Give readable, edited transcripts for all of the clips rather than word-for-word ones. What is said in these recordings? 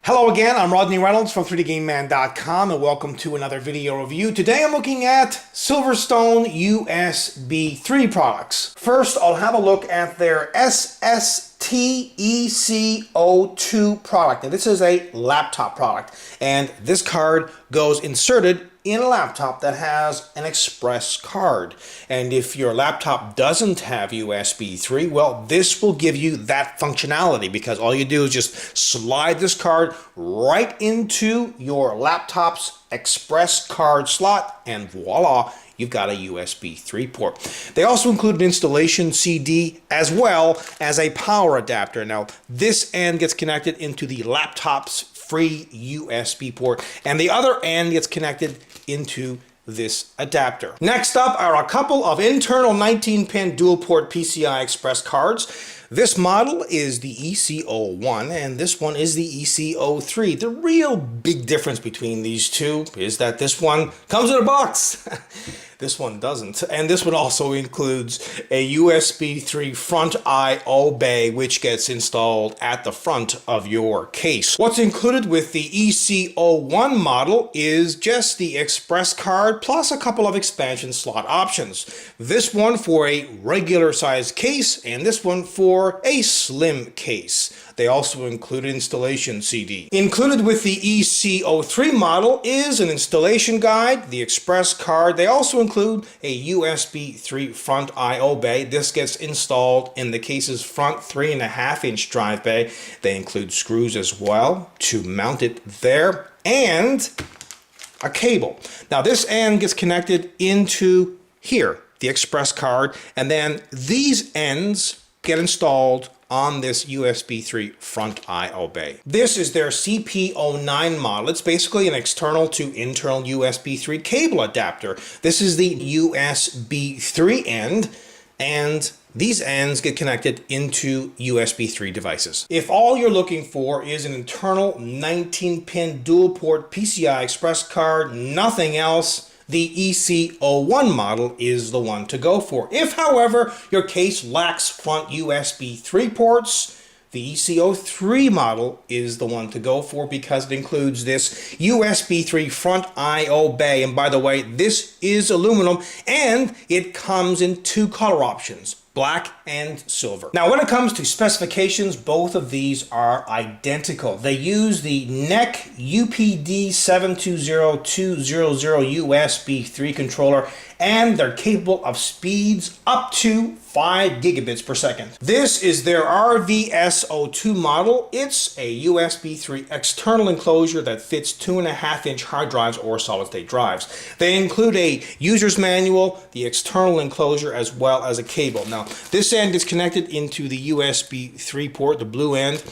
Hello again, I'm Rodney Reynolds from 3dgameman.com and welcome to another video review. Today I'm looking at SilverStone USB 3 products. First, I'll have a look at their TEC02 product. Now, this is a laptop product, and this card goes inserted in a laptop that has an ExpressCard. And if your laptop doesn't have USB 3, well, this will give you that functionality, because all you do is just slide this card right into your laptop's ExpressCard slot, and voila, you've got a USB 3 port. They also include an installation CD as well as a power adapter. Now, this end gets connected into the laptop's free USB port, and the other end gets connected into this adapter. Next up are a couple of internal 19-pin dual-port PCI Express cards. This model is the EC01 and this one is the EC03. The real big difference between these two is that this one comes in a box. This one doesn't. And this one also includes a USB 3 front I/O bay, which gets installed at the front of your case. What's included with the EC01 model is just the ExpressCard plus a couple of expansion slot options. This one for a regular size case and this one for a slim case. They also include an installation CD. Included with the EC03 model is an installation guide, the ExpressCard. They also include a USB 3 front I/O bay. This gets installed in the case's front 3.5-inch drive bay. They include screws as well to mount it there, and a cable. Now this end gets connected into here, the ExpressCard, and then these ends get installed on this USB 3 front I/O bay. This is their CP09 model. It's basically an external to internal USB 3 cable adapter. This is the USB 3 end, and these ends get connected into USB 3 devices. If all you're looking for is an internal 19-pin dual-port PCI Express card, nothing else, the EC01 model is the one to go for. If, however, your case lacks front USB 3 ports, the EC03 model is the one to go for, because it includes this USB 3 front I/O bay. And by the way, this is aluminum and it comes in two color options, black and silver. Now, when it comes to specifications, both of these are identical. They use the NEC UPD720200 USB 3 controller, and they're capable of speeds up to 5 gigabits per second. This is their RV02 model. It's a USB 3 external enclosure that fits 2.5-inch hard drives or solid-state drives. They include a user's manual, the external enclosure, as well as a cable. Now, this end is connected into the USB 3 port, the blue end.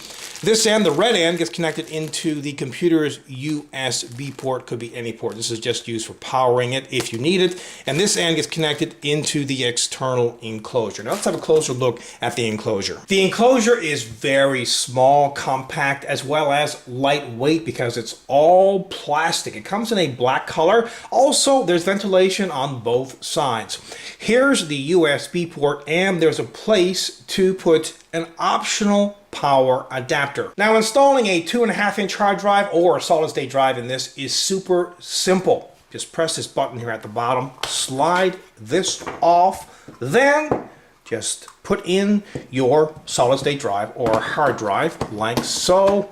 This end, the red end, gets connected into the computer's USB port. Could be any port. This is just used for powering it if you need it. And this end gets connected into the external enclosure. Now let's have a closer look at the enclosure. The enclosure is very small, compact, as well as lightweight, because it's all plastic. It comes in a black color. Also, there's ventilation on both sides. Here's the USB port, and there's a place to put an optional power adapter. Now, installing a 2.5-inch hard drive or a solid-state drive in this is super simple. Just press this button here at the bottom, slide this off, then just put in your solid-state drive or hard drive like so.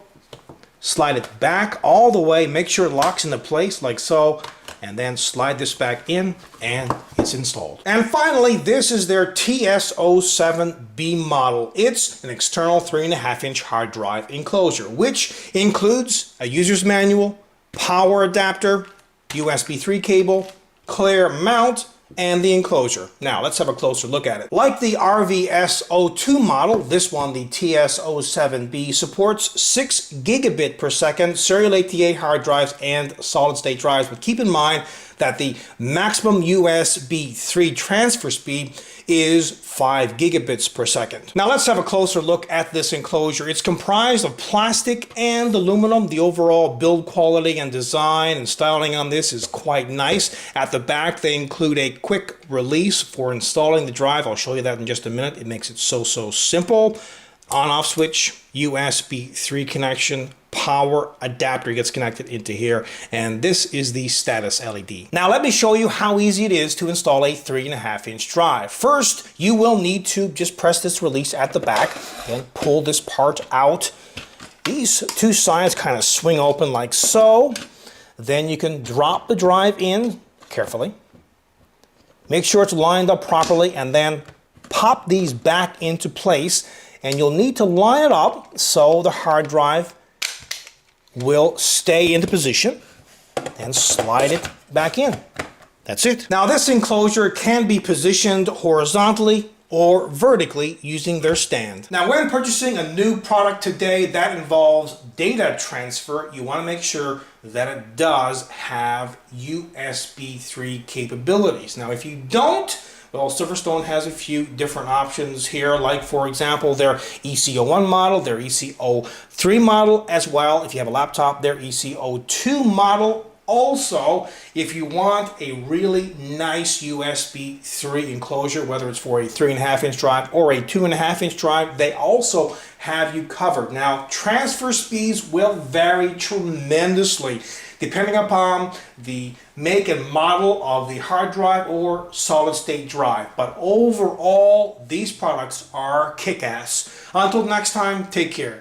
Slide it back all the way, make sure it locks into place like so, and then slide this back in and it's installed. And finally, this is their TS07B model. It's an external 3.5-inch hard drive enclosure, which includes a user's manual, power adapter, USB 3 cable, clear mount, and the enclosure. Now let's have a closer look at it. Like the RVS02 model, this one, the TS07B, supports 6 gigabit per second serial ATA hard drives and solid-state drives, but keep in mind that the maximum USB 3 transfer speed is 5 gigabits per second. Now let's have a closer look at this enclosure. It's comprised of plastic and aluminum. The overall build quality and design and styling on this is quite nice. At the back, they include a quick release for installing the drive. I'll show you that in just a minute. It makes it so simple. On-off switch, USB 3 connection, power adapter gets connected into here, and this is the status LED. Now let me show you how easy it is to install a 3.5-inch drive. First, you will need to just press this release at the back and pull this part out. These two sides kind of swing open like so. Then you can drop the drive in carefully. Make sure it's lined up properly, and then pop these back into place. And you'll need to line it up so the hard drive will stay into position, and slide it back in. That's it. Now this enclosure can be positioned horizontally or vertically using their stand. Now when purchasing a new product today that involves data transfer, you want to make sure that it does have USB 3 capabilities. Now if you don't, well, SilverStone has a few different options here, like for example their EC01 model, their EC03 model as well. If you have a laptop, their EC02 model. Also, if you want a really nice USB 3 enclosure, whether it's for a 3.5-inch drive or a 2.5-inch drive, they also have you covered. Now, transfer speeds will vary tremendously depending upon the make and model of the hard drive or solid state drive. But overall, these products are kick-ass. Until next time, take care.